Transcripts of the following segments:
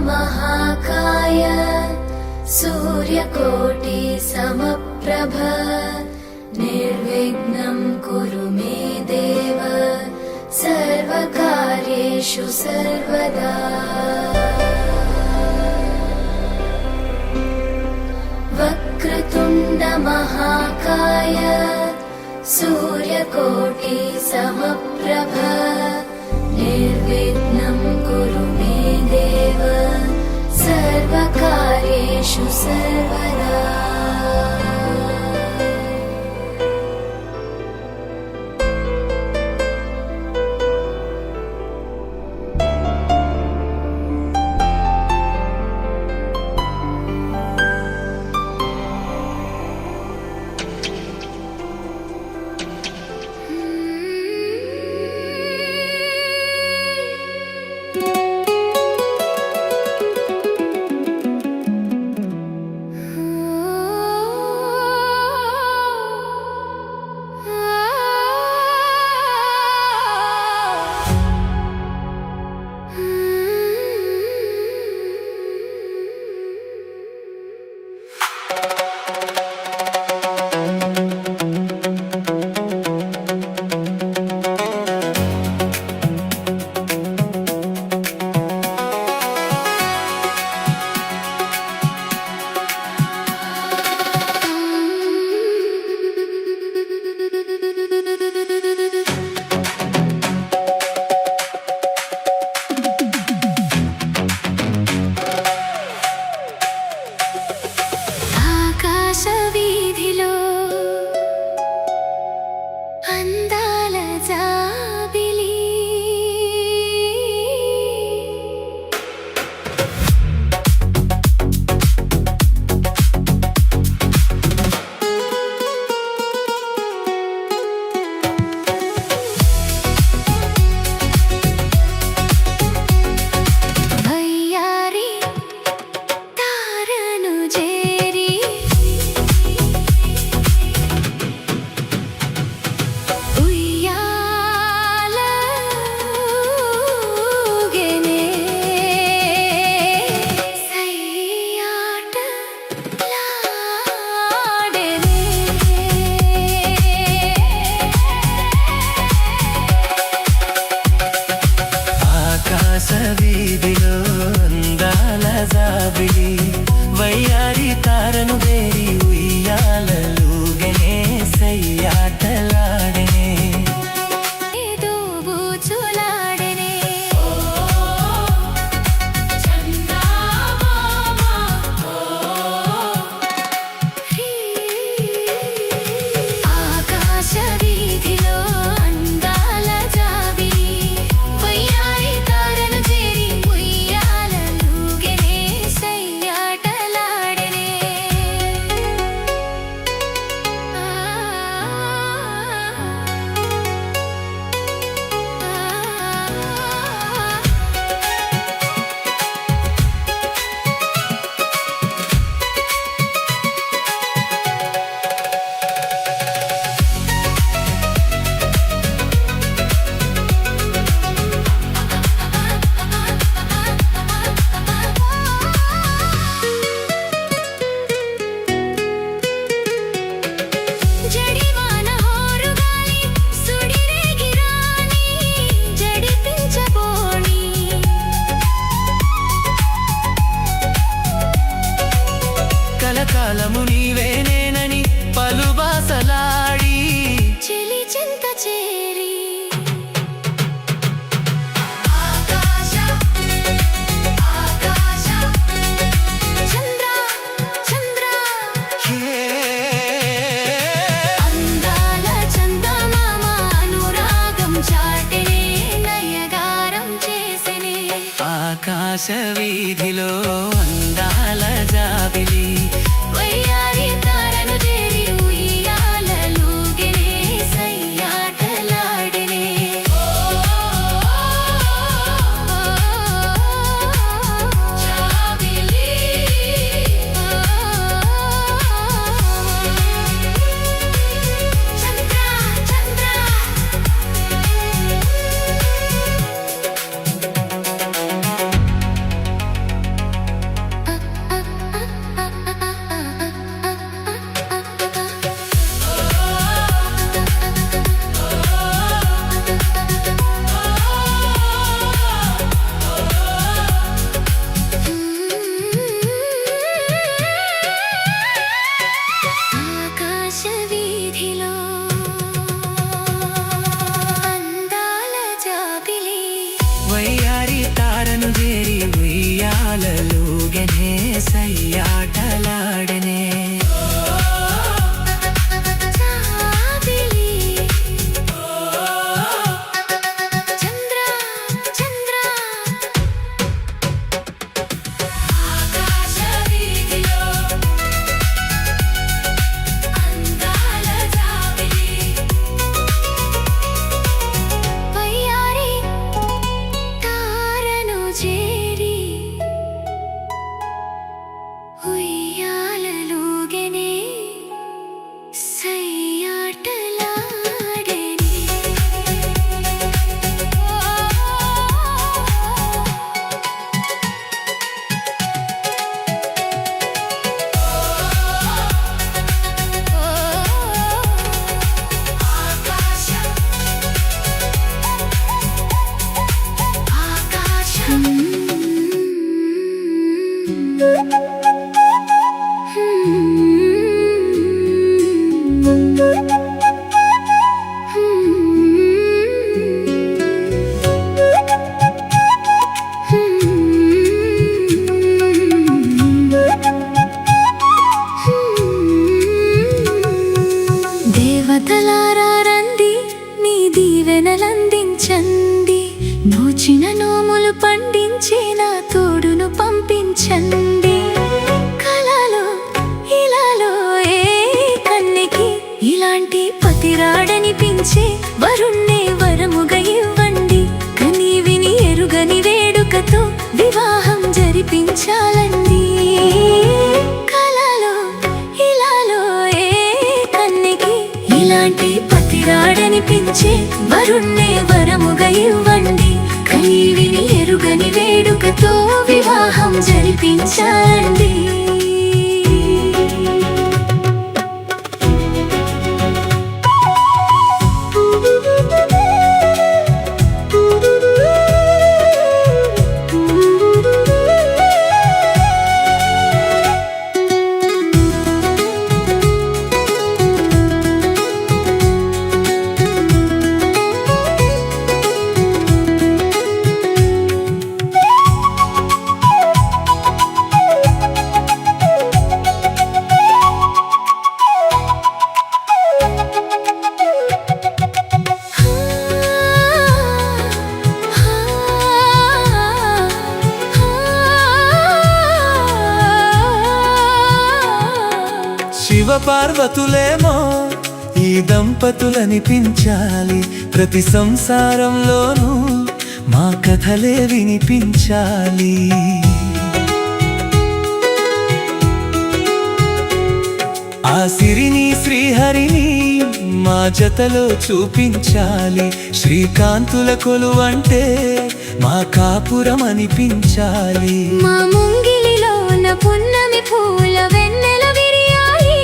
महाकाय सूर्यकोटि समप्रभ निर्विघ्नं कुरु मे देव सर्वकार्येषु सर्वदा। वक्रतुण्ड महाकाय सूर्यकोटि समप्रभ निर्विघ्नं कुरु मे देव सर्वकार्येषु सर्वदा। వీధిలో అందాల జాబిలి వయ్యారి తారను దేరి ఉయ్యాలలుగనే సయ్యాటలాడనే కాలము నీవేనేనని పలుబాసలాడి చెలి చింత చేరి ఆకాశ ఆకాశ చంద్ర చంద్ర అందాల చందమామ అనురాగం చాటెనే నయగారం చేసెనే ఆకాశ వీధిలో అందాల జాబిలి వయ్యారి తారను చేరి ఉయ్యాలలుగనే సయ్యాటలాడనే జాబిలి చంద్ర చంద్ర సాగెనే సయ్యాటలాడనే జాబిలి చంద్ర చంద్ర ఆకాశ వీధిలో అందాల జాబిలి వయ్యారి తారను చేరి ఉయ్యాలలుగెనే సయ్యాటలాడెనే ఆకాశం ఆకాశం దేవతలారా రండి నీ దీవెనలందించండి నోచిన నోములు పండించి నా తోడును పంపించండి కలలో ఇలాలో ఏ కన్నికి ఇలాంటి పతిరాడనిపించే వరుణ్ణే వరముగా ఇవ్వండి కని విని ఎరుగని వేడుకతో వివాహం జరిపించాలండి కలలో ఇలాలో ఏ కన్నికి ఇలాంటి పతిరాడనిపించే వరుణ్ణే వరముగా ఇవ్వండి కని విని ఎరుగని వేడుకతో వివాహం జరిపించాలండి శివ పార్వతులేమో ఈ దంపతులనిపించాలి ప్రతి సంసారంలోనూ మా కథలే వినిపించాలి ఆ సిరిని శ్రీహరిని మా జతలో చూపించాలి శ్రీకాంతుల కొలువంటే మా కాపురం అనిపించాలి మా ముంగిలిలోన పున్నమి పూల వెన్నెల విరియాలి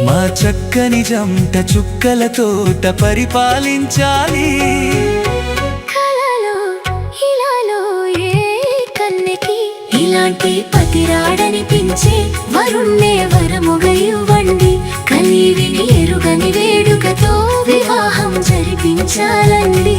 మా చక్కని జంట చుక్కల తోట పరిపాలించాలి కలలో ఇలాలో ఏ కన్నికి ఇలాంటి పతిరాడనిపించే వరుణ్ణే వరముగా ఇవ్వండి కని విని ఎరుగని వేడుకతో వివాహం జరిపించాలండి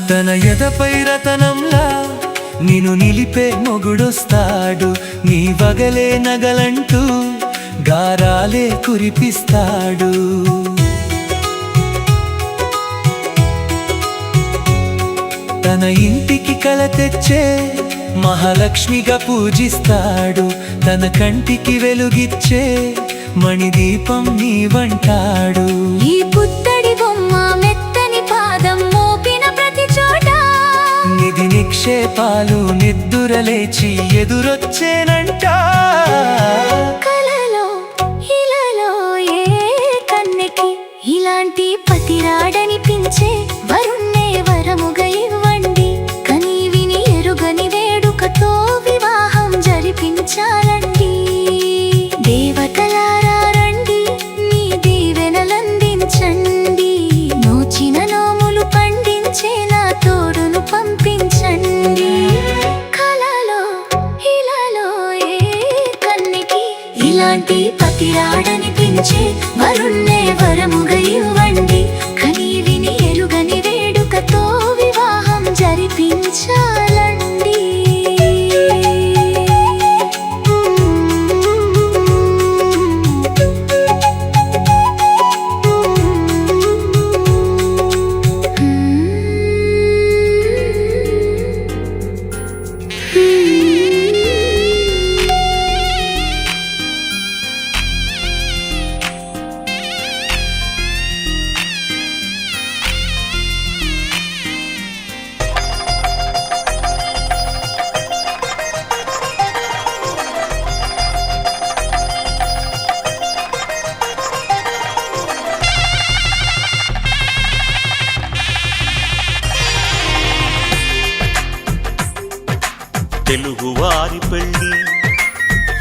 తన ఎదపై రతనంలా నిన్ను నిలిపే మొగుడొస్తాడు నీ వగలే నగలంటూ గారాలే కురిపిస్తాడు తన ఇంటికి కల తెచ్చే మహాలక్ష్మిగా పూజిస్తాడు తన కంటికి వెలుగిచ్చే మణిదీపం నీవంటాడు ఈ పుత్తడి బొమ్మ మెత్తని పాదం మోపిన ప్రతి చోట నిధి నిక్షేపాలు నిద్దురలేచి ఎదురొచ్చేనంట కలలో ఇలలో ఇలాంటి పతిరాడనిపించే వరుణ్ణే వరముగా ఇవ్వండి. కని విని ఎరుగని వేడుకతో వివాహం జరిపించాలండి. దేవతలారా రండి, మీ దీవెనలందించండి. నోచిన నోములు పండించే నా తోడును పంపించండి. కలలో ఇలాలో ఏ కన్నికి ఇలాంటి పతిరాడనిపించే వరుణ్ణే వరముగా ఇవ్వండి. కని విని ఎరుగని వేడుకతో వివాహం జరిపించాలండి. తెలుగువారి పెళ్ళి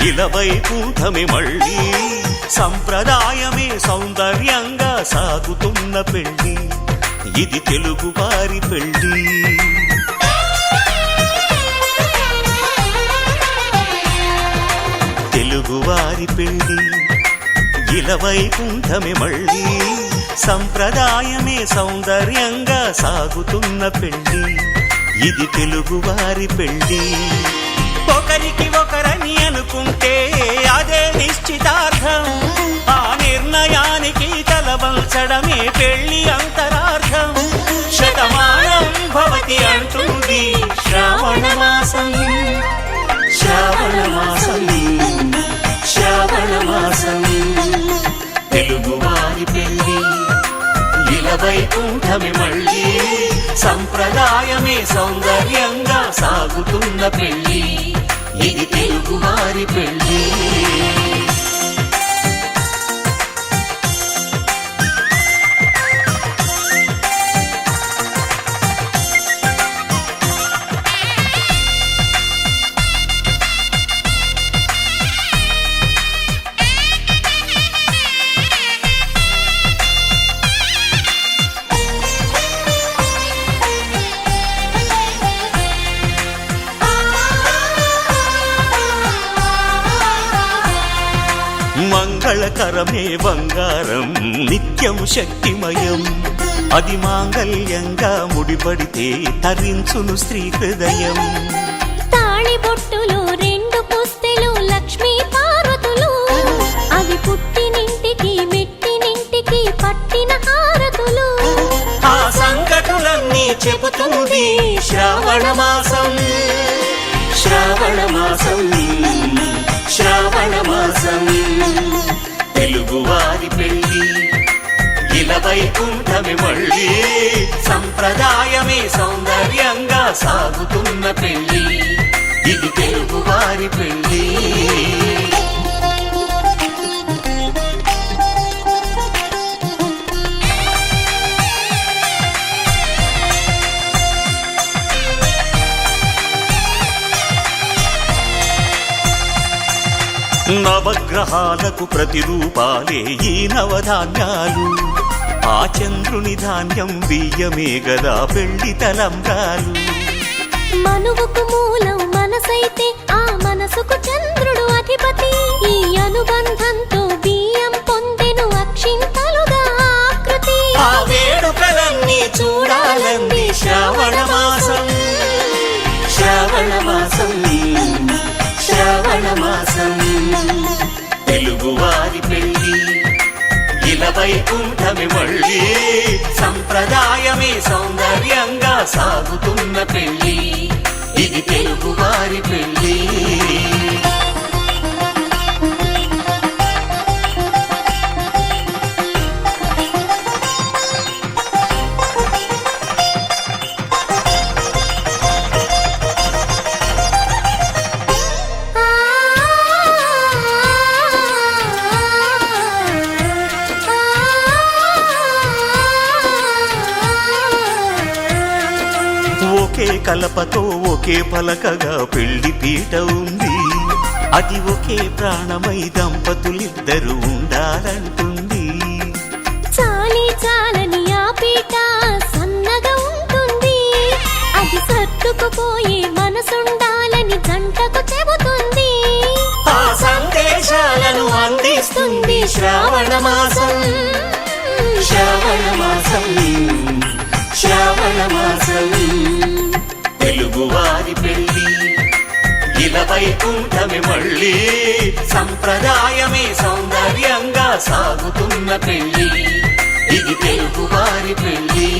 ఇలవైకుంఠమే మళ్ళీ సంప్రదాయమే సౌందర్యంగా సాగుతున్న పెళ్ళి. ఇది తెలుగువారి పెళ్ళి. తెలుగువారి పెళ్ళి ఇలవైకుంఠమే మళ్ళీ సంప్రదాయమే సౌందర్యంగా సాగుతున్న పెళ్ళి. ఇది తెలుగువారి పెళ్ళి. ఒకరికి ఒకరని అనుకుంటే అదే నిశ్చితార్థం. ఆ నిర్ణయానికి తలవంచడమే పెళ్ళి అంతరార్థం. శతమానం భవతి అంటుంది శ్రావణ మాసం. శ్రావణ మాసం, శ్రావణ మాసం. తెలుగువారి పెళ్ళి ఇలవైకుంఠమే మళ్ళీ సంప్రదాయమే సౌందర్యంగా సాగుతున్న పెళ్ళి. ఇది తెలుగువారి పెళ్ళి. మంగళకరమే బంగారం, నిత్యం శక్తిమయం. అది మాంగళ్యంగా ముడిపడితే తరించును స్త్రీ హృదయం. తాళి బొట్టులు రెండు పుస్తెలు లక్ష్మీ పార్వతులు. అవి పుట్టినింటికి మెట్టినింటికి పట్టిన హారతులు. ఆ సంకటులన్నీ చెబుతుంది శ్రావణ మాసం. శ్రావణ మాసం, శ్రావణ మాసం. తెలుగువారి పెళ్ళి ఇలవైకుంఠమే మళ్ళీ సంప్రదాయమే సౌందర్యంగా సాగుతున్న పెళ్ళి. ఇది తెలుగువారి పెళ్ళి. నవగ్రహాలకు ప్రతిరూపాలే ఈ నవధాన్యాలు. ఆ చంద్రుని ధాన్యం బియ్యమే గదా పెళ్లి తలంబ్రాలు. మనువుకు మూలం మనసైతే ఆ మనసుకు చంద్రుడు అధిపతి. ఈ అనుబంధంతో బియ్యం పొందెను అక్షింతలుగా ఆకృతి. ఆ వేడుకలన్నీ చూడాలంది శ్రావణ మాసం. శ్రావణ మాసం, శ్రావణ మాసం. తెలుగువారి పెళ్ళి ఇలవైకుంఠమే మళ్ళీ సంప్రదాయమే సౌందర్యంగా సాగుతున్న పెళ్ళి. ఇది తెలుగువారి పెళ్ళి. కలపతో ఒకే పలకగా పెళ్లి పీట ఉంది. అది ఒకే ప్రాణమై దంపతులిద్దరూ ఉండాలంటుంది. చాలి చాలని ఆ పీట సన్నగా ఉంటుంది. అది సర్దుకుపోయే మనసుండాలని జంటకు చెబుతుంది. ఆ సందేశాలను అందిస్తుంది శ్రావణ మాసం. శ్రావణ మాసం, శ్రావణ మాసం. తెలుగువారి పెళ్లి ఇలా వైకుంఠమే మళ్ళీ, సంప్రదాయమే సౌందర్యంగా సాగుతున్న పెళ్లి. ఇది తెలుగువారి పెళ్లి.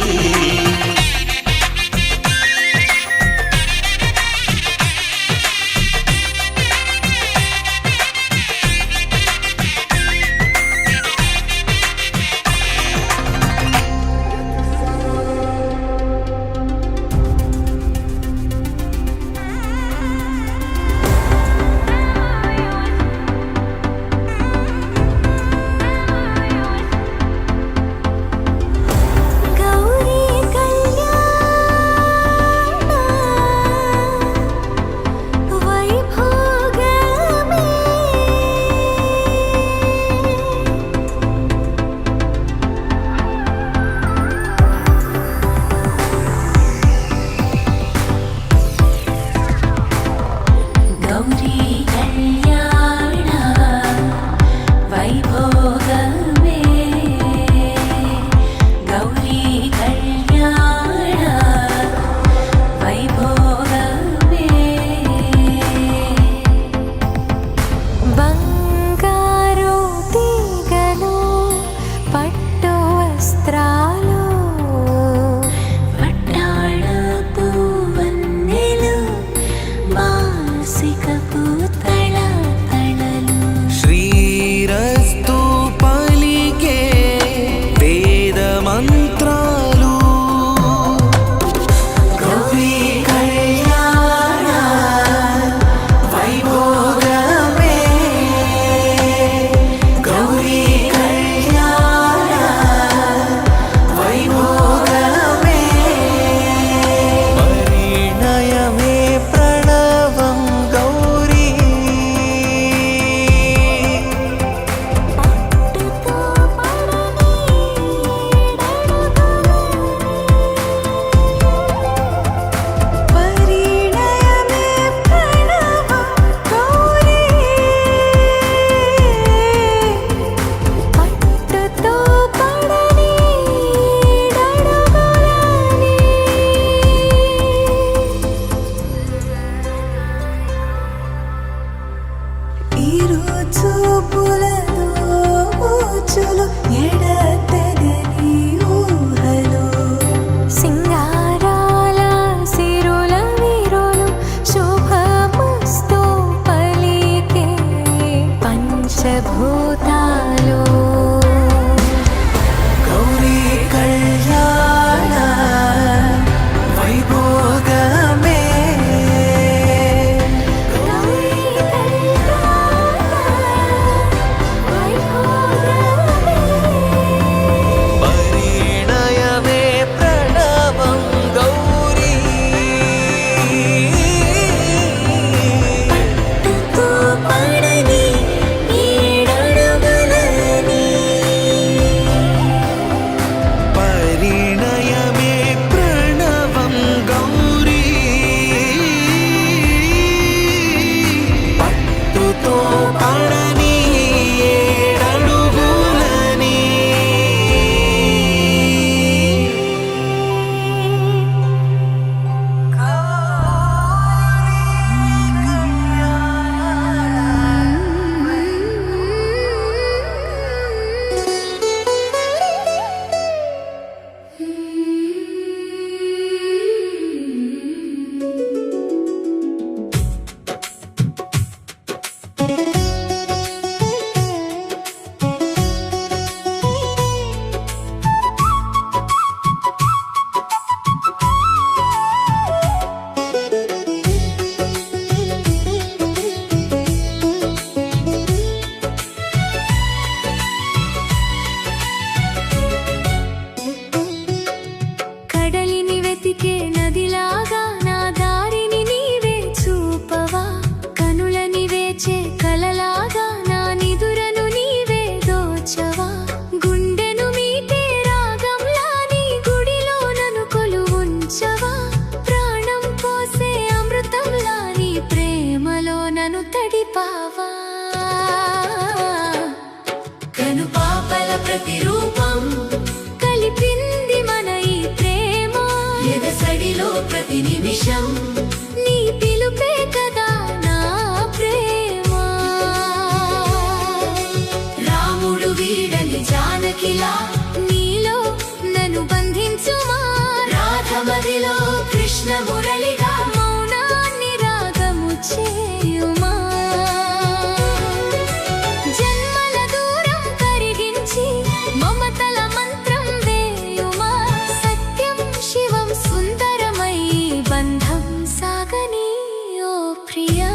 గౌరీ కళ్యాణం ప్రతిరూపం కలిపింది మన ఈ ప్రేమ ఎదసడిలో ప్రతి నిమిషం నీ పిలుపే కదా నా ప్రేమ రాముడు వీడని జానకిలా నీలో నన్ను బంధించుమా రాధమదిలో కృష్ణ మురళిగా మౌనాన్ని రాగము చేయుమా జన్మల దూరం కరిగించి మమతల మంత్రం వేయుమా సత్యం శివం సుందరమై బంధం సాగని ఓ ప్రియా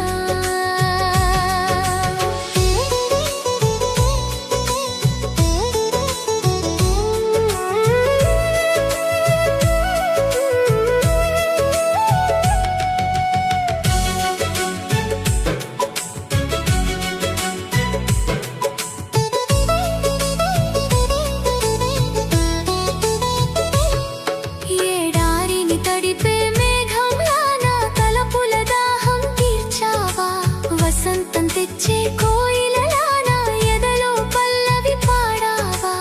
ఏడారిని తడిపే మేఘంలా నా తలపుల దాహం తీర్చావా వసంతం తెచ్చే కోయిలలా నా ఎదలో పల్లవి పాడావా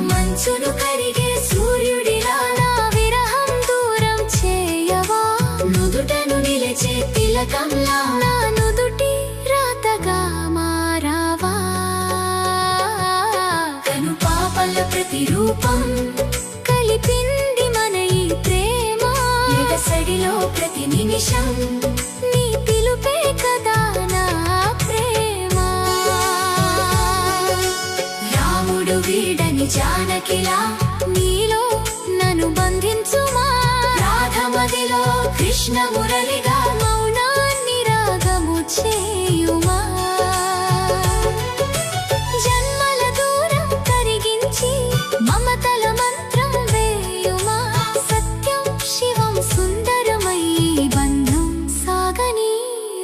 మంచును కరిగే సూర్యుడిలా నా విరహం దూరం చేయవా నుదుటను నిలిచే తిలకంలా నా నుదుటి రాతగా మారావా కను పాపల ప్రతిరూపం కలిపింది మన ఈ ప్రేమ ఎదసడిలో ప్రతి నిమిషం నీ పిలుపే కదా నా ప్రేమ రాముడు వీడని జానకిలా నీలో నన్ను బంధించుమా రాధమదిలో కృష్ణ మురళిగా మౌనాన్ని రాగము చేయుమా జన్మల దూరం కరిగించి మమతల మంత్రం వేయుమా సత్యం శివం సుందరమై బంధం సాగని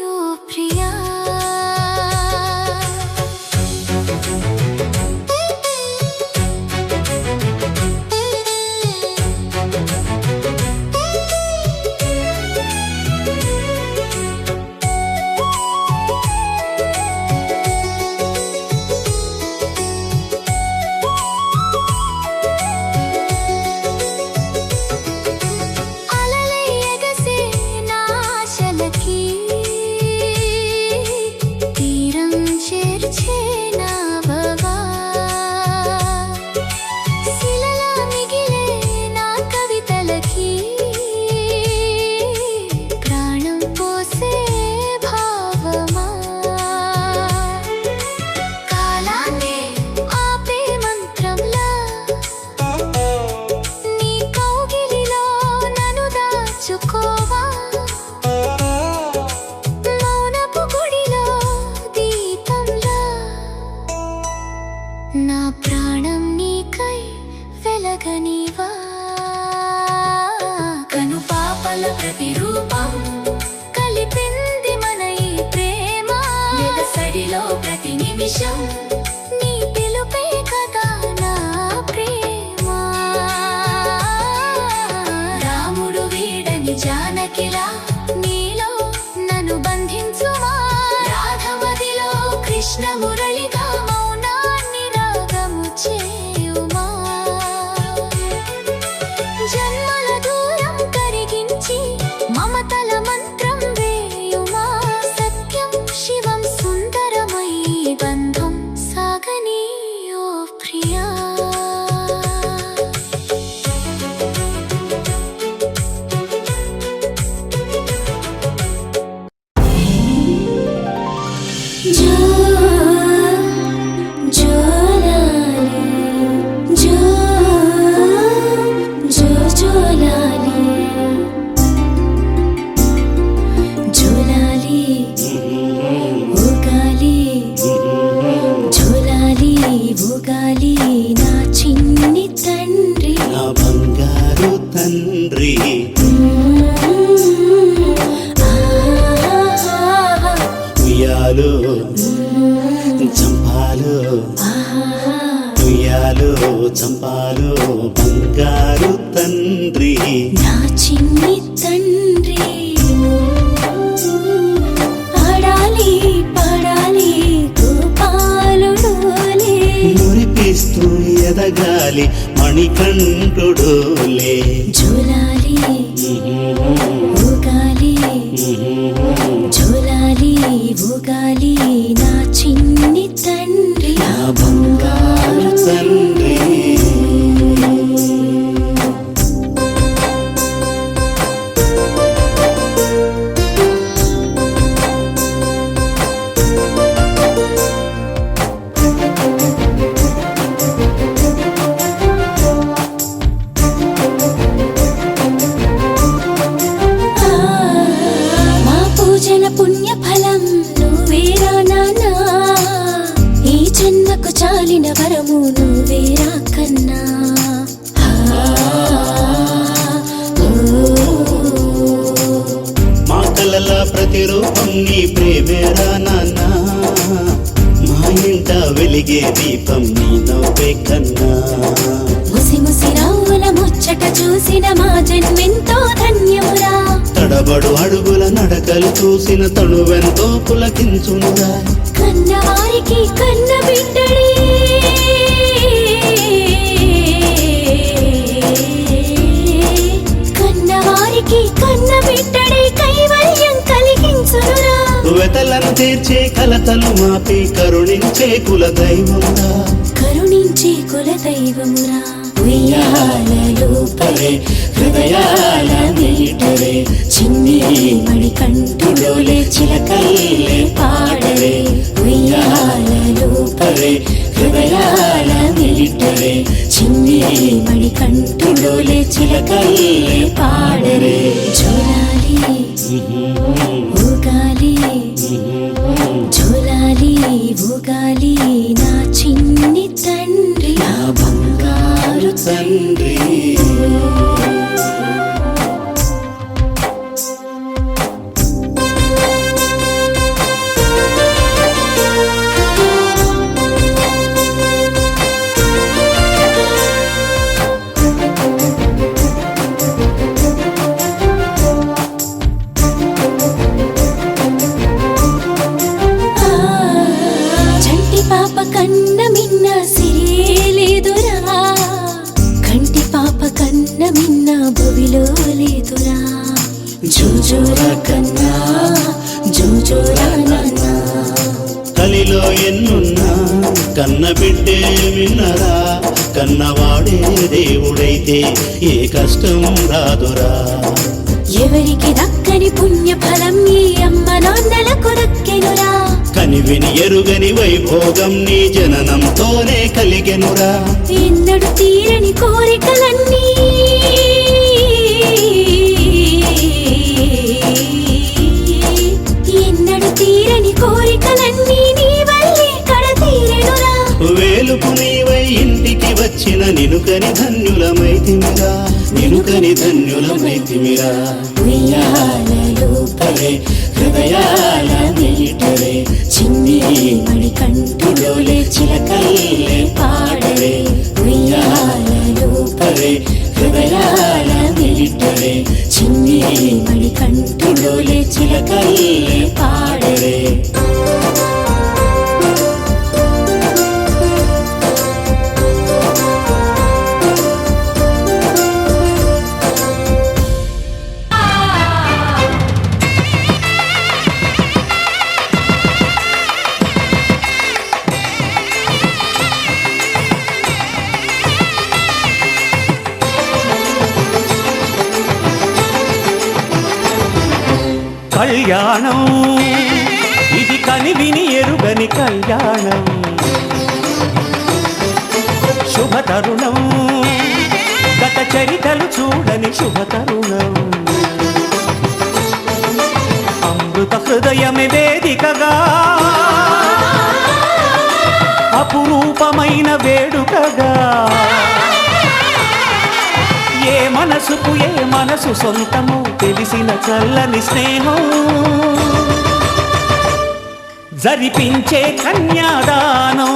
ఓ ప్రియా అలలై ఎగసే నా ఆశలకి తీరం చేర్చే నావవా శిలలా మిగిలే నా కవితలకి ప్రాణం పోసే భావమా కాలాన్నే ఆపే మంత్రంలా నీ కౌగిలిలో నన్ను దాచుకోవా మౌనపు గుడిలో దీపంలా నా ప్రాణం నీకై వెలగనివా కను పాపల ప్రతిరూపం కలిపింది మన ఈ ప్రేమ ఎదసడిలో ప్రతి నిమిషం నీ పిలుపే కదా నా ప్రేమ రాముడు వీడని జానకిలా నీలో నన్ను బంధించుమా రాధమదిలో కృష్ణ మురళిగా మౌనాన్ని రాగము చేయుమా జన్మల దూరం కరిగించి మమతల మంత్రం వేయుమా సత్యం శివం సుందరమై బంధం సాగని ఓ ప్రియా చంపాలో బంగారు తండ్రి నా చిన్ని తండ్రి ఆడాలి పాడాలి గోపాలుడోలే మురిపిస్తూ ఎదగాలి మణికంఠుడోలే. జోలాలి ఊగాలి జోలాలి ఊగాలి నా చిన్ని తండ్రి నా బంగారు తండ్రి. మా పూజల పుణ్య ఫలం నువ్వేరా నాన్నా ఈ జన్మకు చాలిన వరము నువ్వేరా కన్నా మా కలల ప్రతిరూపం నీ ప్రేమేరా నాన్న. మా ఇంట వెలిగే దీపం నీ నవ్వే కన్నా. ముసి ముసి రావుల ముచ్చట చూసిన మా జన్మెంతో ధన్యమురా తడబడు అడుగుల నడకలు చూసిన తనువెంతో పులకించునురా. కన్నవారికి కన్న బిడ్డడే కన్నవారికి కన్న బిడ్డడే కైవల్యం కలిగించునురా. వెతలను తీర్చే కలతలు మాపి కరుణించే కుల దైవమురా. కరుణించే కుల దైవమురా. ఉయ్యాలలో పరే హృదయాల మీటరే చిన్ని మణికంఠుడోలే చిలకల్లే పాడరే. ఉయ్యాలలో పరే హృదయాల మీటరే చిన్ని మణికంఠుడోలే చిలకల్లే పాడరే. జోలాలి ఊగాలి జోలాలి ఊగాలి నా చిన్ని తండ్రి నా బంగారు తండ్రి. చంటి పాప కన్న మిన్న సిరేలేదురా కంటి పాప కన్న మిన్న భువిలో లేదురా. జోజోరా కన్నా జోజోరా నాన్నా కలిలో ఎన్నున్నా కన్న బిడ్డే విన్నరా. కన్నవాడే దేవుడైతే ఏ కష్టం రాదురా. ఎవరికి దక్కని పుణ్య ఫలం ఈ అమ్మ నాన్నలకు దక్కెనురా. కనివిని ఎరుగని వైభోగం నీ జననంతోనే కలిగెనురా. ఎన్నడు తీరని కోరికలన్నీ ఎన్నడు తీరని కోరికలన్నీ నీ వల్లే కడతీరెనురా. వేలుపు నీవై ఇంటికి వచ్చిన నినుకని ధన్యులమైతిమిరా. నినుకని ధన్యులమైతిమిరా. ఉయ్యాలలో పరే హృదయాల మీటరే చిన్ని మణికంఠుడోలే చిలకల్లే పాడరే. ఉయ్యాలలో పరే హృదయాల మీటరే చిన్ని మణికంఠుడోలే చిలకల్లే పాడరే. కళ్యాణం ఇది కనివిని ఎరుగని కళ్యాణం. శుభతరుణం గత చరితలు చూడని శుభతరుణం. అమృత హృదయమే వేదికగా అపురూపమైన వేడుకగా ఏ మనసుకు ఏ మనసు సొంతము తెలిసిన చల్లని స్నేహం జరిపించే కన్యాదానం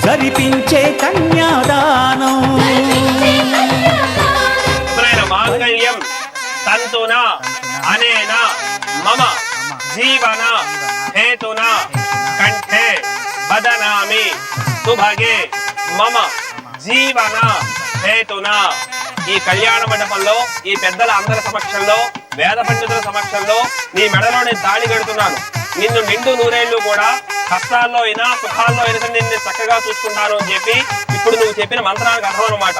జరిపించే కన్యాదానం మాంగళ్యం తంతునా అనేనా మమ జీవన హేతునా కంఠే వదనా బధ్నామి సుభగే మమ జీవన హేతున. ఈ కళ్యాణ మండపంలో ఈ పెద్దల అందరి సమక్షంలో వేద పండితుల సమక్షంలో నీ మెడలో నేను తాళి కడుతున్నాను. నిన్ను నిండు నూరేళ్లు కూడా కష్టాల్లో అయినా సుఖాల్లో అయినా సరే నిన్ను చక్కగా చూసుకుంటాను అని చెప్పి ఇప్పుడు నువ్వు చెప్పిన మంత్రానికి అర్థం అన్నమాట.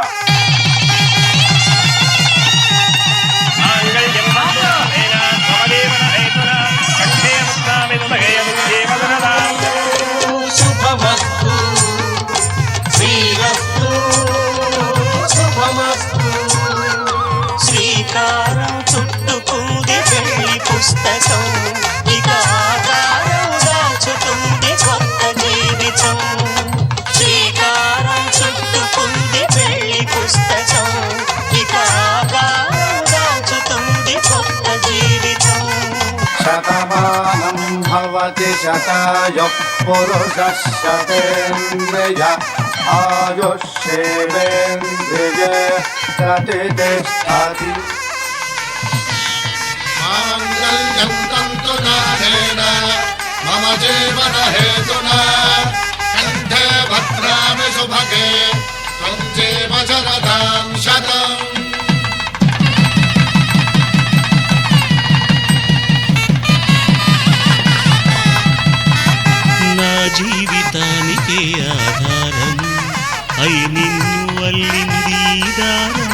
శుభమస్తు శ్రీరస్తు శుభమస్తు. శ్రీకారం చుట్టుకుంది పెళ్లి పుస్తకం, ఇక ఆకారం దాచుతుంది కొత్త జీవితం. శ్రీకారం చుట్టుకుంది పెళ్లి పుస్తకం, ఇక ఆకారం దాచుతుంది కొత్త జీవితం. శతమానం భవతి శతాయుః పురుషः శతేంద్రియ ఆయుష్యేవేంద్రియే ప్రతిష్టతి. మాంగళ్యం తంతునానేన మమ జీవన హేతునా కంఠే భద్రామి శుభగే త్వం జీవ శరదాం శతం. నా జీవితానికే ఆధారం అయి నిన్ను అల్లింది దారం.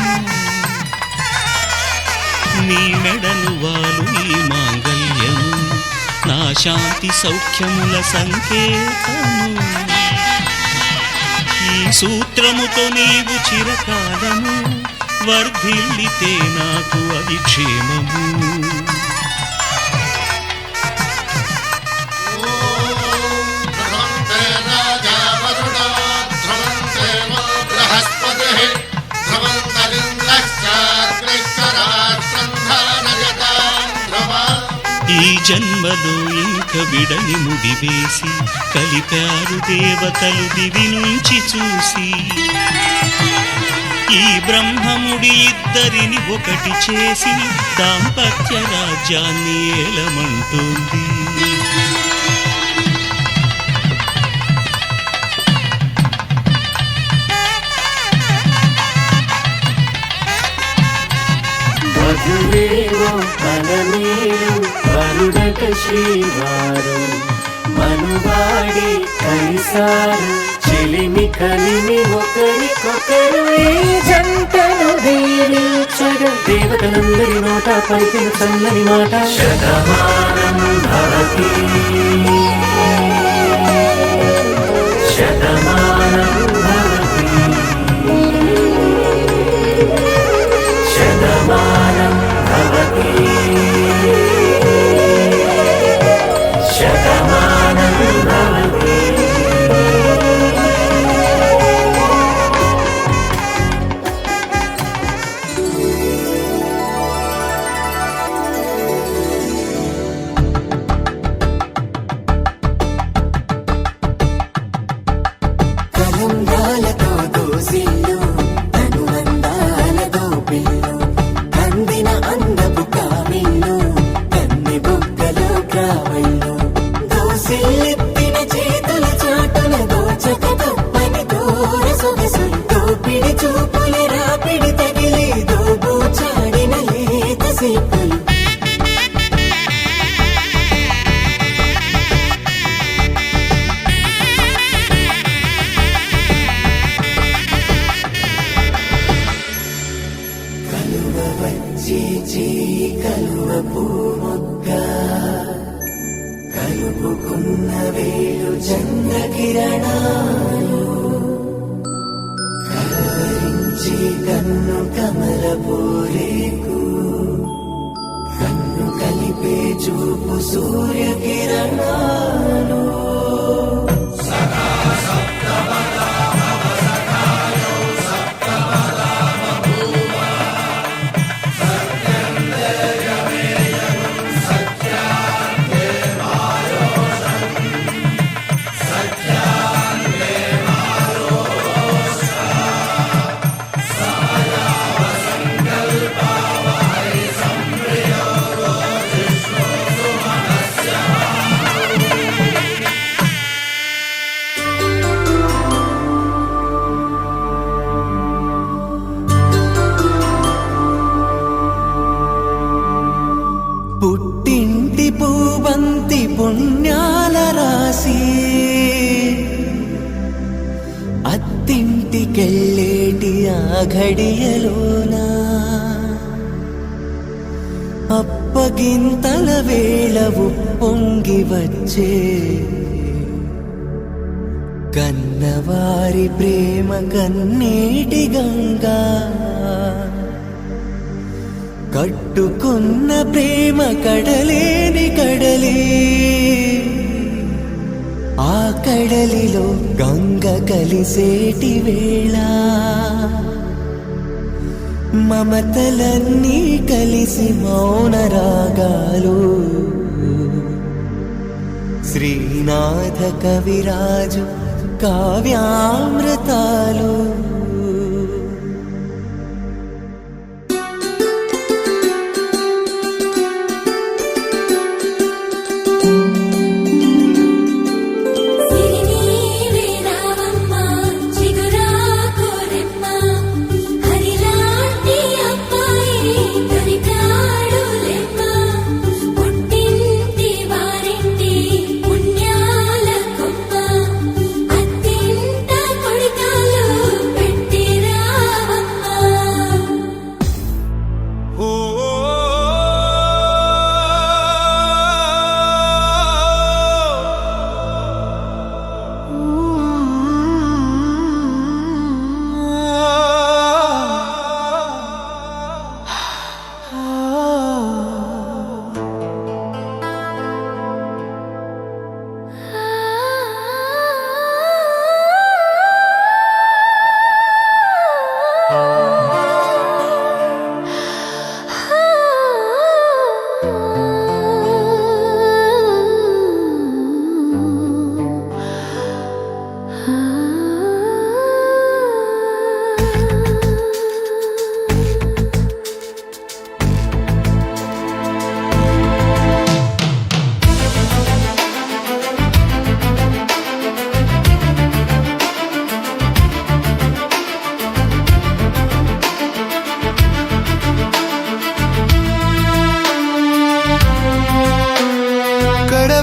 నీ మెడను వాలు ఈ మాంగళ్యము నా శాంతి సౌఖ్యముల సంకేతము. ఈ సూత్రముతో నీవు చిరకాలము వర్ధిల్లితే నాకు అది క్షేమము. ఈ జన్మలో ఇంక విడని ముడివేసి కలిపారు దేవతలు దివి నుంచి చూసి. ఈ బ్రహ్మముడి ఇద్దరిని ఒకటి చేసి దాంపత్య రాజ్యాన్ని ఏలమంటోంది. మధురేవో మనమేలు వరుడట శ్రీవారు మనువాడి కలిసారు చెలిమి కలిమి ఒకరికొకరు ఈ జంటను దీవించగా దేవతలందరి నోట పలికిన చల్లని మాట శతమానం భవతి శతమానం భవతి శతమానం భవతి శతమానం భవతి. కలంగాలతో దోసిల్లు తనువందాలతో పిల్లు అందిన అందపు కావిల్లు కన్ని బుగ్గలో కావళ్ళు దోసిల్లెత్తిన చేతుల చాటున దోచక తప్పని దూర సొగసులు దోపిడి చూపుల రాపిడి తగిలి దోబూచాడిన లేత సీపులు. కలువ వచ్చి కలువ పూమొక్క కలుపుకున్న వేలు చంద్రకిరణాలు కలవరించి కన్ను కమల పూరేకు కన్ను కలిపే చూపు సూర్యకిరణాలు. పుణ్యాల రాసి అత్తింటికెళ్ళేటి ఆ ఘడియలోనా అప్పగింతల వేళ ఉప్పొంగి వచ్చే కన్నవారి ప్రేమ కన్నీటి గంగా కట్టుకున్న ప్రేమ కడలేని కడలి ఆ కడలిలో గంగ కలిసేటి వేళ మమతలన్నీ కలిసి మౌన రాగాలు శ్రీనాథ కవిరాజు కావ్యామృతాలు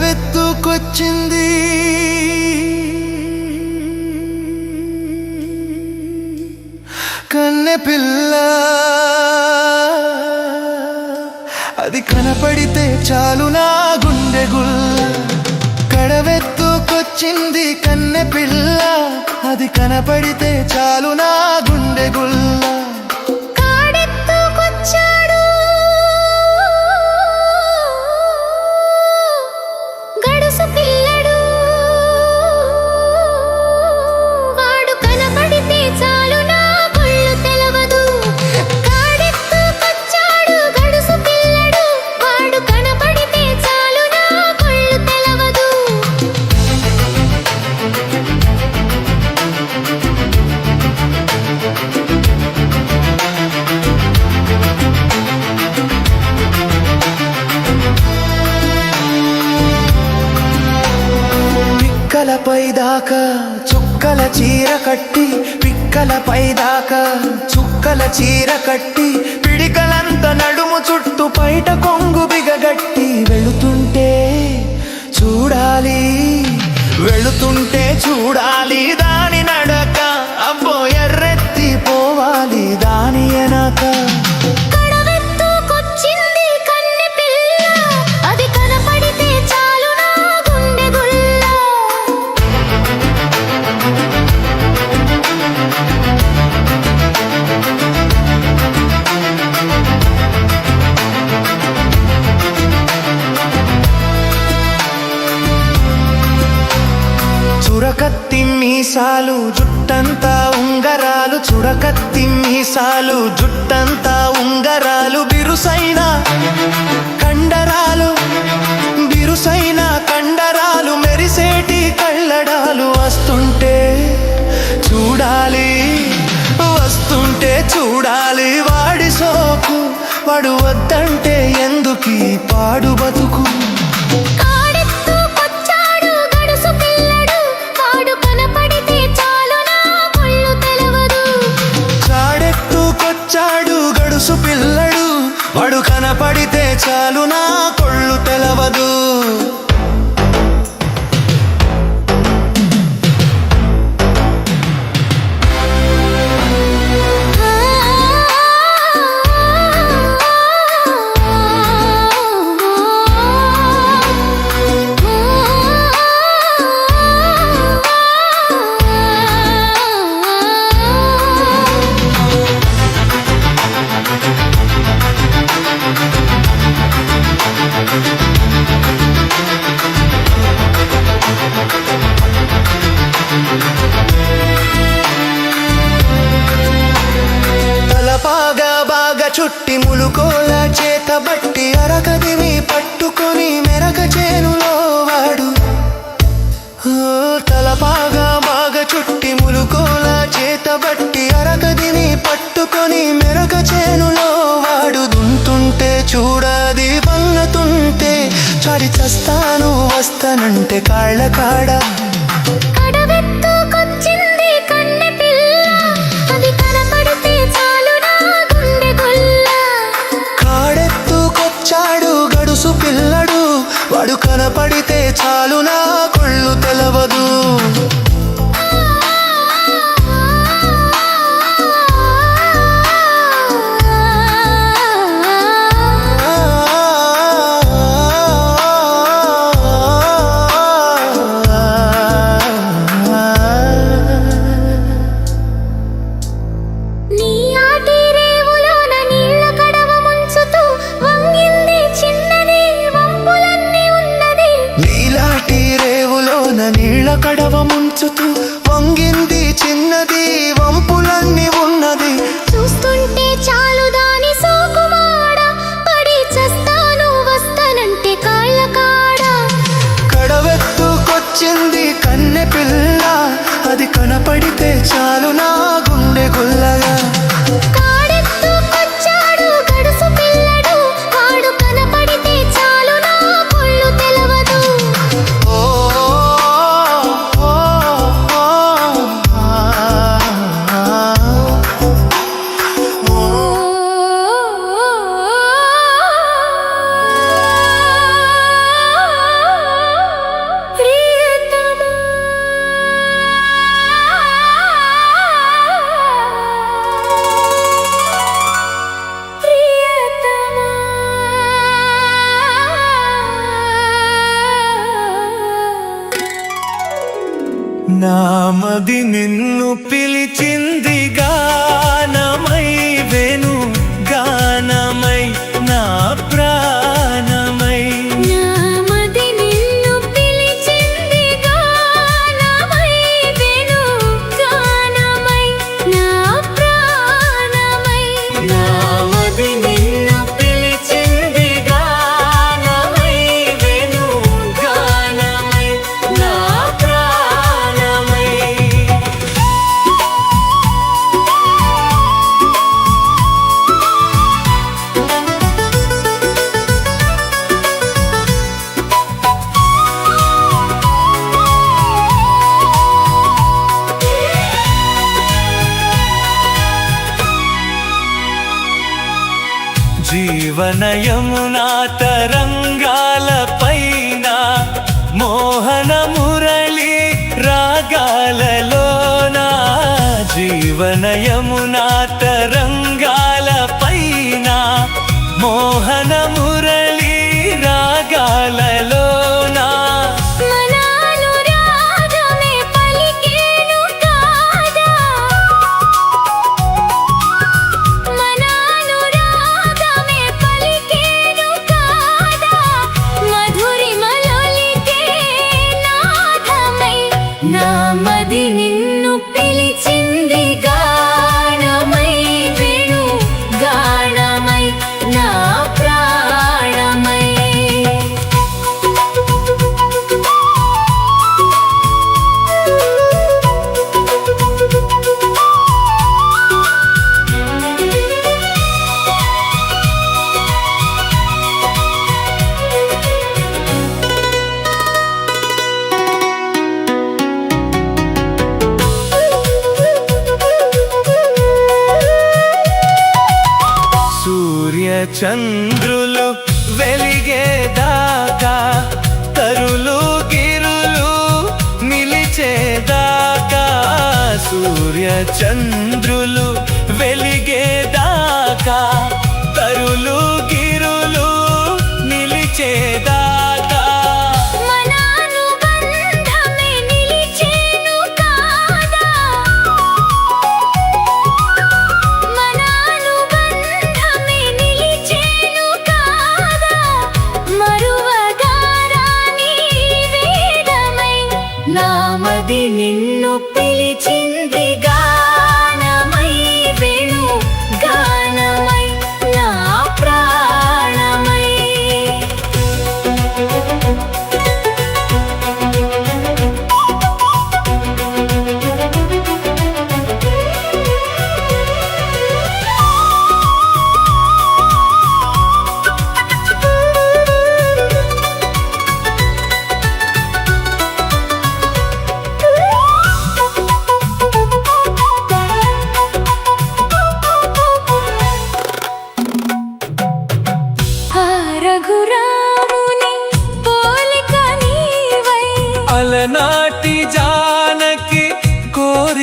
కడవెత్తుకొచ్చింది కన్నె పిల్ల అది కనపడితే చాలు నా గుండె గుల్ల కడవెత్తుకొచ్చింది కన్నె పిల్ల అది కనపడితే చాలు నా గుండె గుల్ల పిక్కలపై దాకా చుక్కల చీర కట్టి పిక్కలపై దాకా చుక్కల చీర కట్టి పిడికలంత నడుము చుట్టూ పైట కొంగు బిగగట్టి వెళుతుంటే చూడాలి వెళుతుంటే చూడాలి దాని నడక అబ్బో ఎర్రెత్తి పోవాలి దాని వెనక చురకత్తి మీసాలు జుట్టంతా ఉంగరాలు చురకత్తి మీసాలు జుట్టంతా ఉంగరాలు బిరుసైన కండరాలు బిరుసైన కండరాలు మెరిసేటి కళ్ళడాలు వస్తుంటే చూడాలి వస్తుంటే చూడాలి వాడి సోకు వాడు వద్దంటే ఎందుకీ పాడు బతుకు పిల్లడు వాడు కనపడితే చాలు నా కొళ్ళు తెలవదు చుట్టి ములుకోల చేతబట్టి అరకదిని పట్టుకొని మెరక చేనులో వాడు తలపాగా బాగా చుట్టి ములుకోల చేతబట్టి అరకదిని పట్టుకొని మెరక చేనులో వాడు దుంతుంటే చూడాది వన్నతుంటే చడి చస్తాను వస్తానంటే కాళ్ళ కాడ కడవెత్తుకొచ్చింది కన్నె పిల్ల అది కనపడితే చాలు నా గుండె గొల్ల కాడెత్తుకొచ్చాడు గడుసు పిల్లడు వాడు కనపడితే చాలు నా కొళ్ళు తెలవదు నీ ఆటి రేవులోన నీళ్ళ కడవ ముంచుతూ వంగింది చిన్నది వంపులన్నీ ఉన్నది నీలాటి రేవులోన నీళ్ళ కడవ ముంచుతూ వంగింది చిన్నది వంపులన్నీ ఉన్నది చూస్తుంటే చాలు దాని సోకుమాడ పడి చస్తాను వస్తానంటే కాళ్ళ కాడ కడవెత్తుకొచ్చింది కన్నె పిల్ల అది కనపడితే చాలు నా గుండె గుల్లగా కాడెత్తుకొచ్చాడు గడుసు పిల్లడు వాడు కనపడితే చాలు నా కొళ్ళు తెలవదు ఓ ఓ, ఓ, ఓ, ప్రియతమా ప్రియతమా నామది నిన్ను పిలిచింది గానమై వేణు గానమై నా ప్రాణమై నామది నిన్ను పిలిచింది గానమై వేణు గానమై నా ప్రాణమై నామది నిన్ను పిలిచింది గానమై వేణు గానమై నా ప్రాణమై జీవనయమునా తరంగాల పైన మోహన మురళి రాగాలలోనా జీవనయమునా తరంగాల పైన మోహన మురళి రాగాలలోనా మనాను రాగమే పలికేను కాదా మనాను రాగమే పలికేను కాదా మధురిమలొలికే నాదమై నామది నిన్ను పిలిచింది గానమై వేణు గానమై నా ప్రాణమై సూర్య చంద్రులు వెలిగేదాకా తరులు గిరులు నిలిచేదాకా సూర్య చంద్రులు వెలిగేదాకా తరులు గిరులు నిలిచేదాకా మనాను బంధమే నిలిచేను కాదా మనాను బంధమే నిలిచేను కాదా మరువగారాని వేదమై నామది నిన్ను పిలిచింది గానమై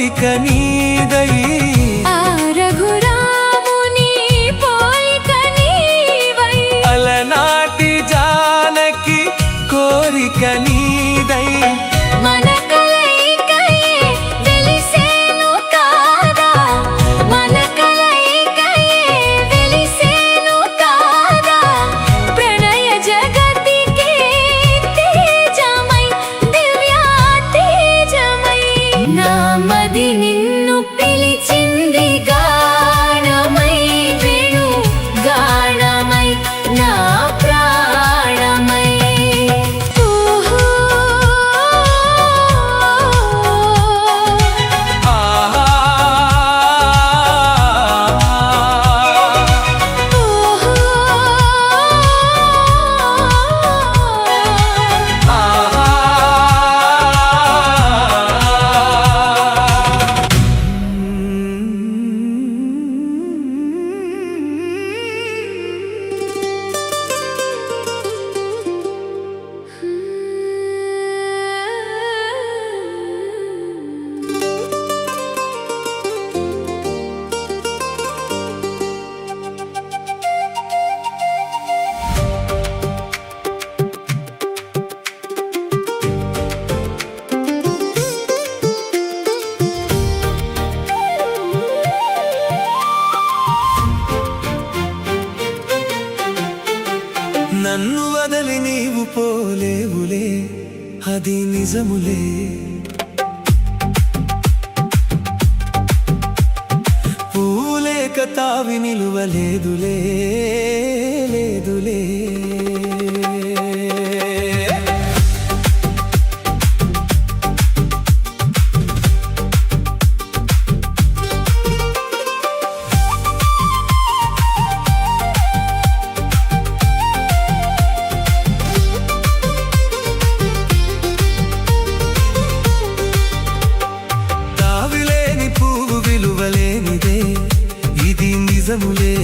కోరిక నీదై ఆ రఘురాముని పోలిక నీవై అలనాటి జానకి కోరిక నీదై మన కలయికయే వెలిసేను కాదా మన కలయికయే వెలిసేను కాదా ప్రణయ జగతికి తేజమై దివ్య తేజమై నామది నిన్ను పిలిచింది గానమై వేణు గానమై నా ప్రాణమై ఓహో ఆహా నన్ను వదలి నీవు పోలేవులే అది నిజములే పూలేక తావి నిలువలేదులే లేదులే తావిలేని పువ్వు విలువలేనిదే ఇది నిజములే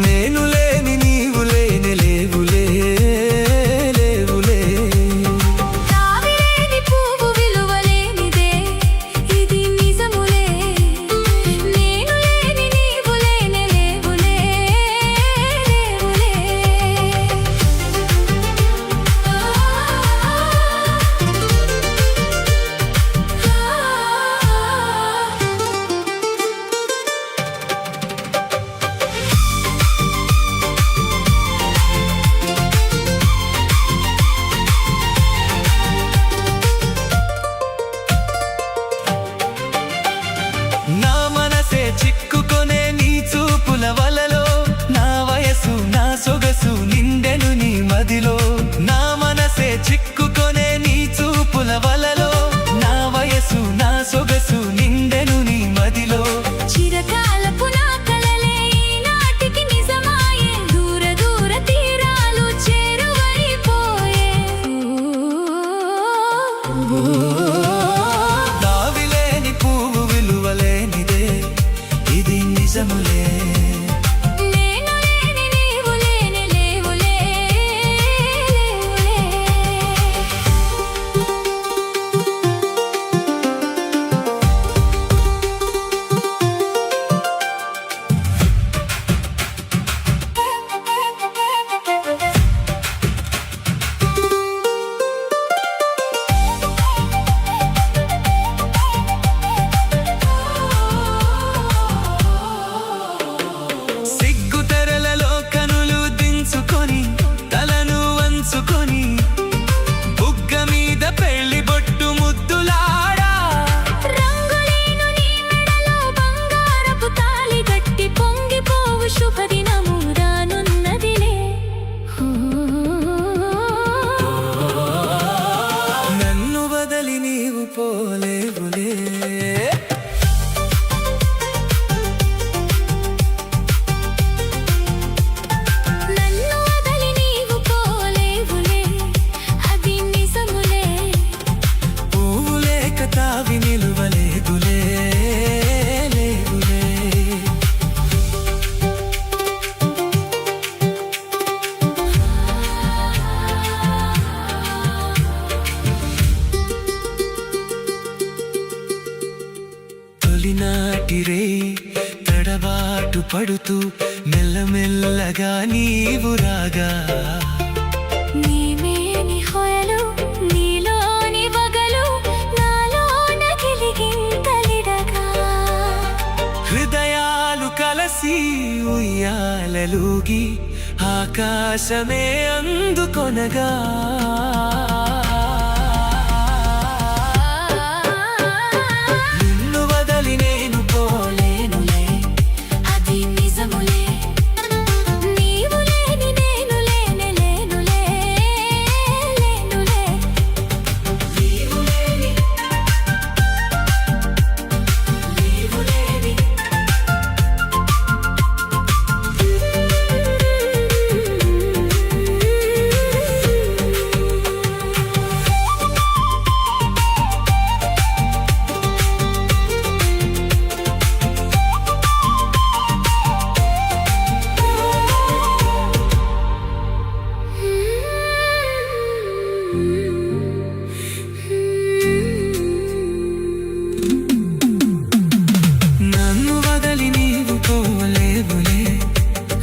నేను లేని నీవు లేని లేవులే లేవులే తావిలేని పువ్వు విలువలేనిదే ఇది నిజములే నేను లేని నీవు లేని లేవులే లేవులే నా మనసే చిక్కుకొనే నీ చూపుల వలలో నా వయసు నా సొగసు నిండెను నీ మదిలో నా మనసే చిక్కుకొనే నీ చూపుల వలలో నా వయసు నా సొగసు నిండెను నీ మదిలో చిరకాలపు నా కలలే ఈనాటికి నిజమాయే దూర దూర తీరాలు చేరువైపోయే తావిలేని పువ్వు విలువలేనిదే ఇది నిజములే నేను లేని నీవు లేని లేవులే లేవులే తొలినాటిరే తడబాటు పడుతూ మెల్లమెల్లగా నీవు రాగా నీమేని హొయలు నీలోని వగలు నాలోన గిలిగింతలిడగా హృదయాలు కలసి ఉయ్యాలలుగి ఆకాశమే అందుకొనగా నిన్ను వదలి నేను పోలేనులే అది నిజములే నీవు లేని నేను లేనే లేనులే లేనులే నీవు లేని నీవు లేని నన్ను వదలి నీవు పోలేవులే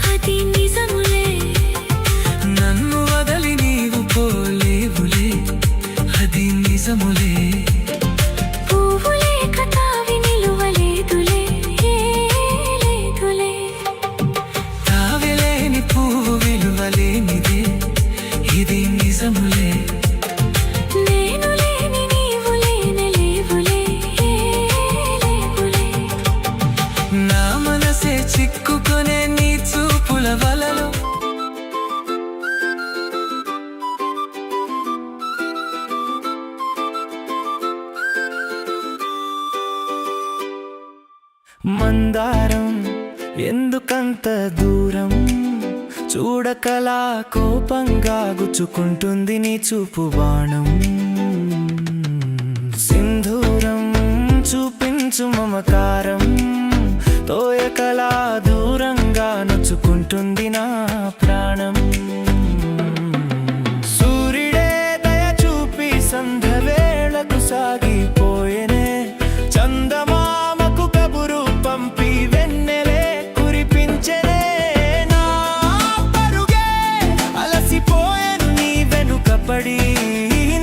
అది నిజములే నన్ను వదలి నీవు పోలేవులే అది నిజములే పువ్వులే కతావి నిలువలేదులే లేదులే తావిలేని పువ్వు విలువలేనిదే ఇది నిజములే నేను లేని నీవు లేనే లేవులే లేవులే నా మనసే చిక్కుకొనే నీ చూపుల వలలో మందారం ఎందుకంత దూరం చూడకలా కోపంగా గుచ్చుకుంటుంది నీ చూపు బాణం సింధూరం చూపించు మమకారం తోయకలా దూరంగా నొచ్చుకుంటుంది నా ప్రాణం సూర్యుడే దయ చూపి సంధ్య వేళకు సాగిపోయేనే చందమామకు కబురు పంపి వెన్నెలే కురిపించెనే నా పరుగే అలసిపోయేను నీ వెనుకపడి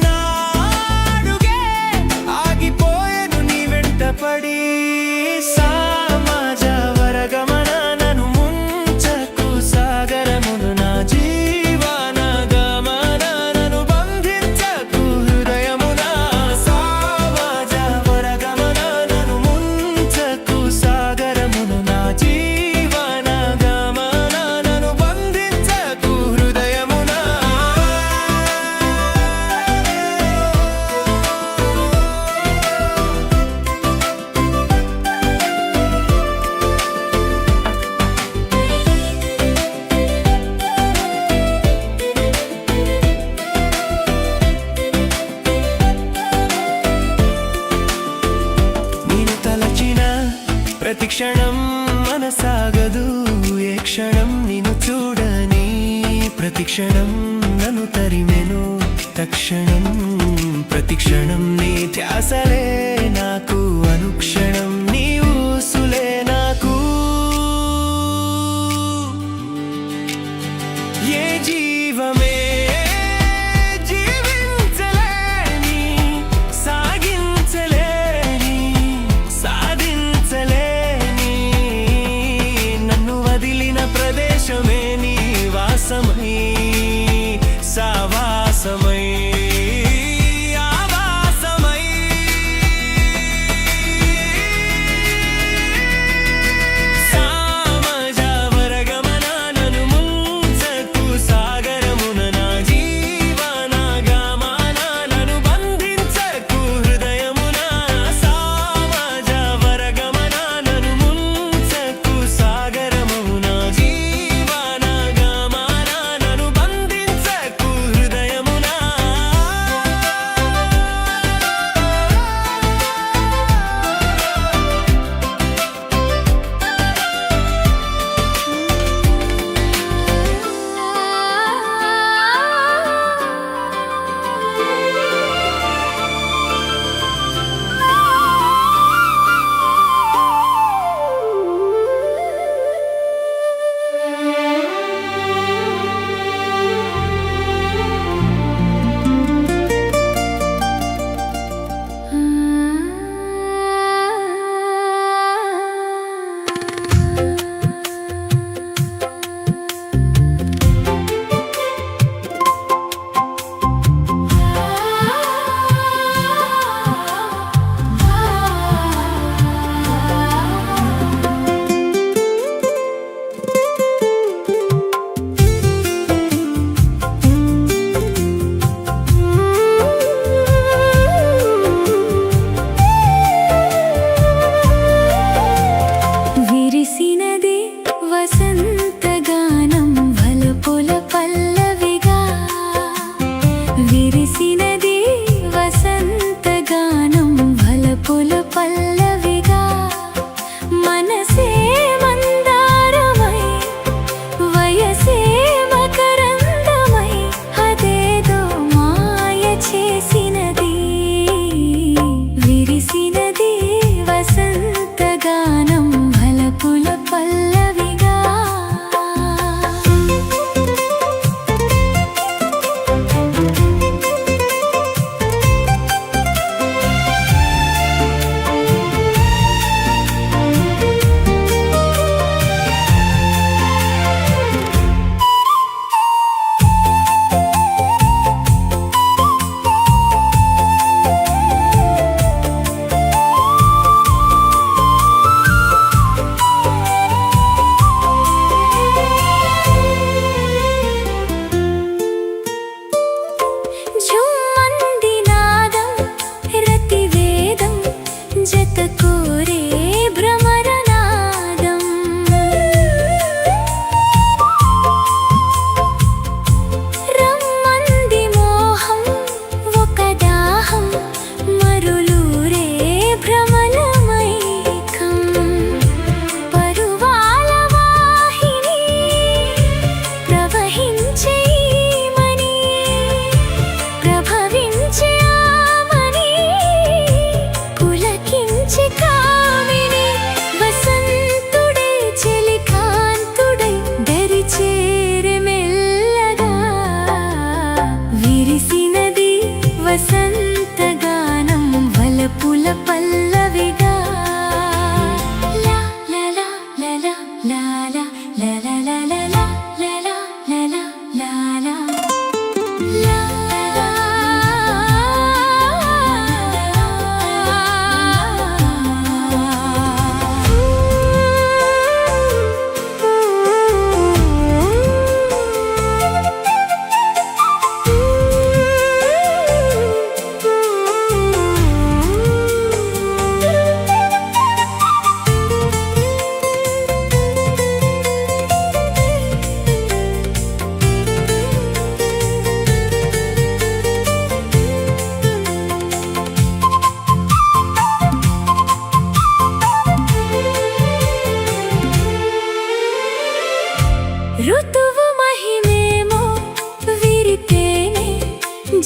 నా అడుగే ఆగిపోయేను నీ వెంటపడి సమాజ వరగమన నన్ను ముంచకు సాగరమును నా జీవన గమన నన్ను బంధించకు హృదయమున సమాజ వరగమన నన్ను ముంచకు సాగరమును నా జీవన గమన నన్ను బంధించకు హృదయమున నేను తలచిన ప్రతి క్షణం మనసాగదు ఏ క్షణం నిన్ను చూడని ప్రతి క్షణం నన్ను తరిమెను తక్షణం ప్రతి క్షణం నీ ధ్యాసలే నాకు అనుక్షణం నీ ఊసులే నాకు ఏ జీవమే జీవించలేని సాగించలేని సాధించలేని నన్ను వదిలిన ప్రదేశమే నీ వాసమై సావాసమై ఆవాసమై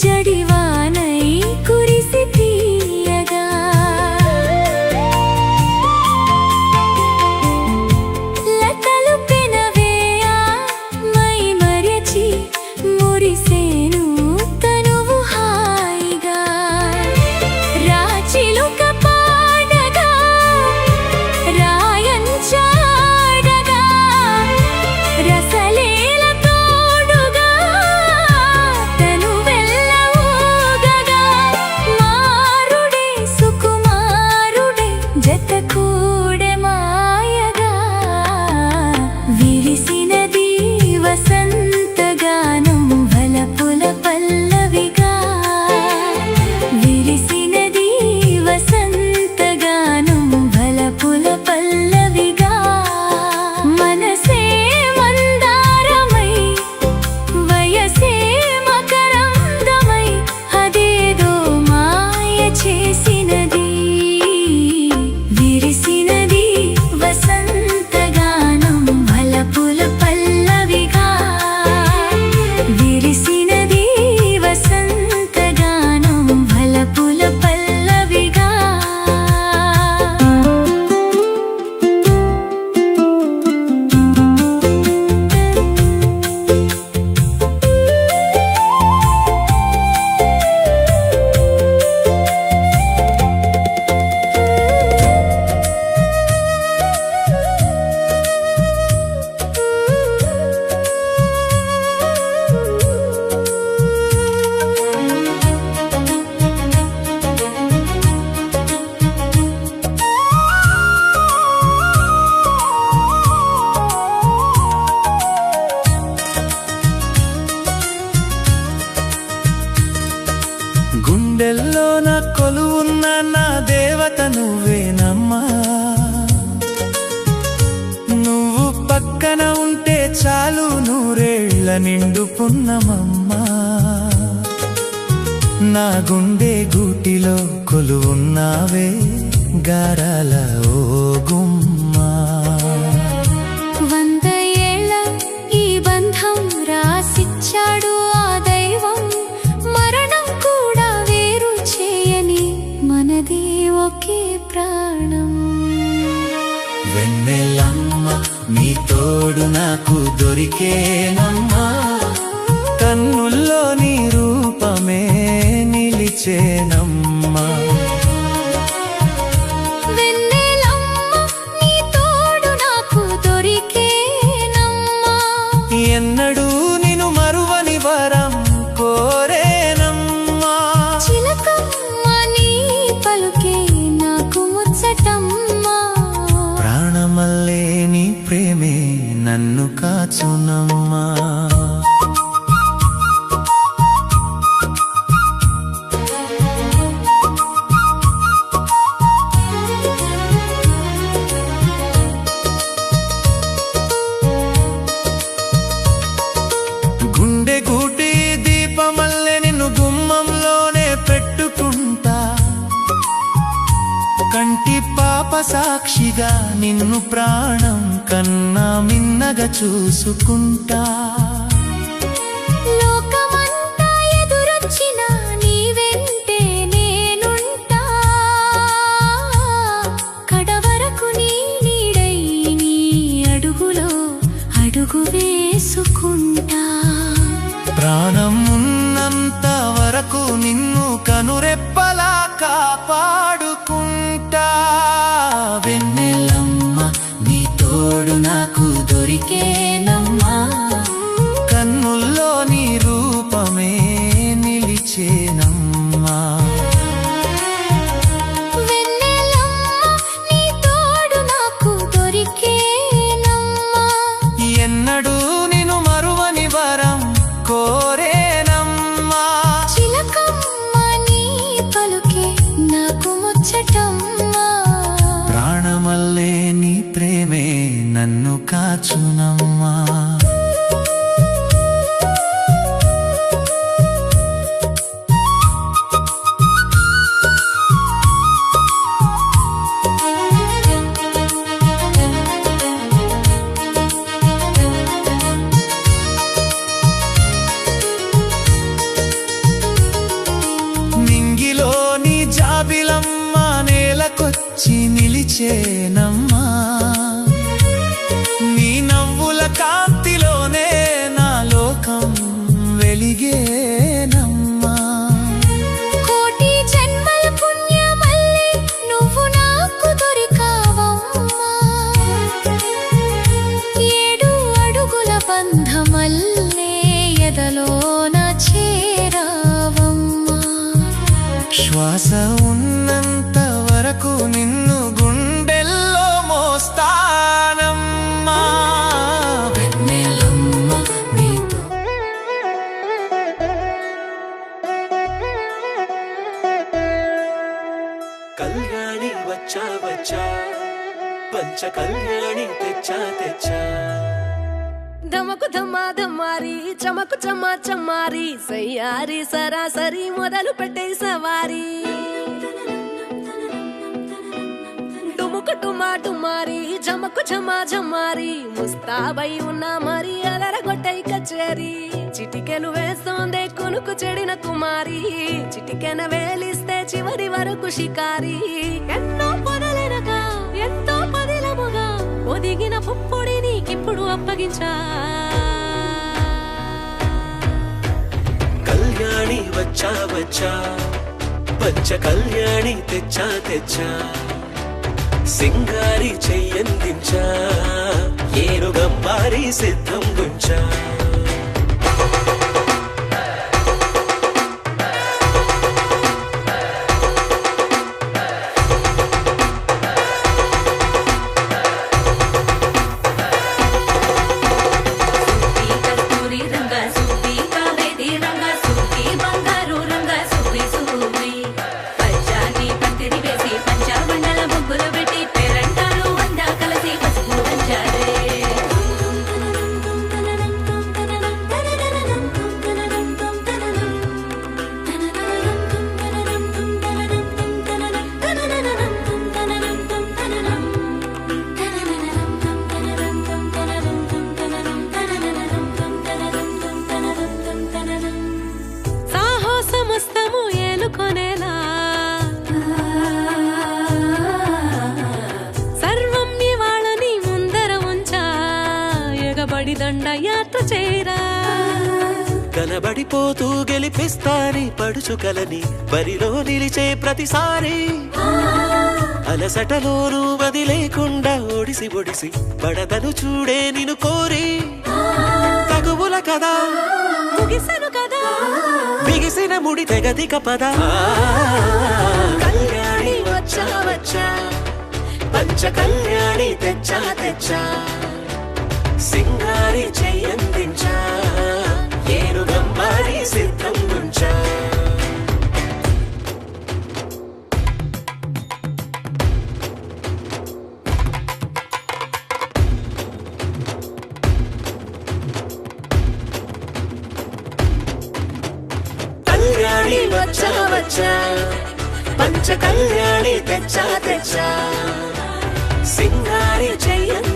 జడివానై కురిసి తీయగా లతలు పెనవేయ మై మరచి మురిసేను తనువు హాయిగా రాచిలుక పాడగా రాయంచాడగా రసలేల తోడుగా తను వెళ్ళఊగగా మారుడే సుకుమారుడే జత కూడె మాయగా విరిసినది వసంతగానం వలపుల పల్లవిగా విరిసినది వసంతగానం వలపుల పల్లవిగా మనసే మందారమై వయసే మకరందమై అదేదో మాయ చేసినది విరిసినది వసంతగానం వలపుల పల్లవిగా విరిసినది వసంతగానం వలపుల పల్లవిగా గుండెల్లో నా కొలువున్న నా దేవత నువ్వేనమ్మా నువ్వు పక్కన ఉంటే చాలు నూరేళ్ల నిండు పున్నమమ్మా నా గుండె గూటిలో కొలువున్నావే గారాల ఓ గుమ్మా 100 ఏళ్ల ఈ బంధం రాసిచ్చాడు ఆ దైవం మరణం కూడా వేరు చేయని మనది ఒకే ప్రాణం వెన్నెలమ్మ నీ తోడు నాకు దొరికేనమ్మా కన్నుల్లో నీ రూపమే నిలిచేనమ్మా వెన్నెలమ్మ నీ తోడు నాకు దొరికేనమ్మా ఎన్నడూ నిన్ను మరువని వరం కోరేనమ్మా చిలకమ్మ నీ పలుకే నాకు ముచ్చటమ్మా ప్రాణమల్లే నీ ప్రేమే నన్ను కాచునమ్మా గుండె గూటి దీపమల్లె నిన్ను గుమ్మంలోనే పెట్టుకుంటా కంటి పాప సాక్షిగా నిన్ను ప్రాణం కన్నా మిన్నగా చూసుకుంటా లోకమంతా ఎదురొచ్చినా నీ వెంటే నేనుంటా కడవరకు నీ నీడై నీ అడుగులో అడుగు వేసుకుంటా ప్రాణం ఉన్నంత వరకు నిన్ను కనురెప్పలా కాపాడుకుంటా వెన్నెలమ్మ నీ తోడు నాకు దొరికేనమ్మా కన్నుల్లో నీ రూపమే నిలిచేనమ్మా వెన్నెలమ్మ నీ తోడు నాకు దొరికేనమ్మా ఎన్నడూ నిన్ను మరువని వరం కోరేనమ్మా చిలకమ్మ నీ పలుకే నాకు నిలిచేనమ్మా నీ నవ్వుల కాంతిలోనే నా లోకం వెలిగేనమ్మా కోటి జన్మల పుణ్యమల్లే నువ్వు నాకు దొరికావమ్మా 7 అడుగుల బంధమల్లే ఎదలోన చేరావమ్మా శ్వాస ఉన్నంత వరకు నిన్ను గుండెల్లో మోస్తానమ్మా వెన్నెలమ్మ నీతో కళ్యాణి వచ్చా వచ్చా పంచ కళ్యాణి తెచ్చా తెచ్చా ధమకు ధమ్మా ధమ్మారి చమకు చమ్మా చమ్మారి సయ్యారి సరాసరి మొదలు పెట్టే సవారి డుముకు టుమా టుమారి జమకు ఝమా ఝమారి ముస్తాబై ఉన్నా మరి అలరగొట్టై కచేరి చిటికెలు వేస్తోందే కునుకు చెడిన కుమారి చిటికెన వేలిస్తే చివరి వరకు షికారి ఎన్నో పొదలెనగా ఎంతో పదిలముగా ఒదిగిన పుప్పొడి నీకిప్పుడు అప్పగించా కళ్యాణి వచ్చా వచ్చా పంచ కళ్యాణి తెచ్చా తెచ్చా సింగారి చెయ్యందించా ఏనుగంబారి సిద్ధం గుంచా దండయాత్ర చేరా కనబడిపోతూ గెలిపిస్తాని పడుచుకలని బరిలో నిలిచే ప్రతిసారి అలసటలోనూ వదిలేకుండా ఒడిసి ఒడిసి పడతను చూడే నిన్ను కోరి తగువుల కదా ముగిసెను కదా బిగిసిన ముడి తెగదిక పద కళ్యాణి వచ్చా వచ్చా పంచ కళ్యాణి తెచ్చా తెచ్చా సింగారి చెయ్యందించా ఏనుగంబారి సిద్ధం గుంచా కళ్యాణి వచ్చా వచ్చా పంచ కళ్యాణి తెచ్చా తెచ్చా సింగారి చెయ్యందించా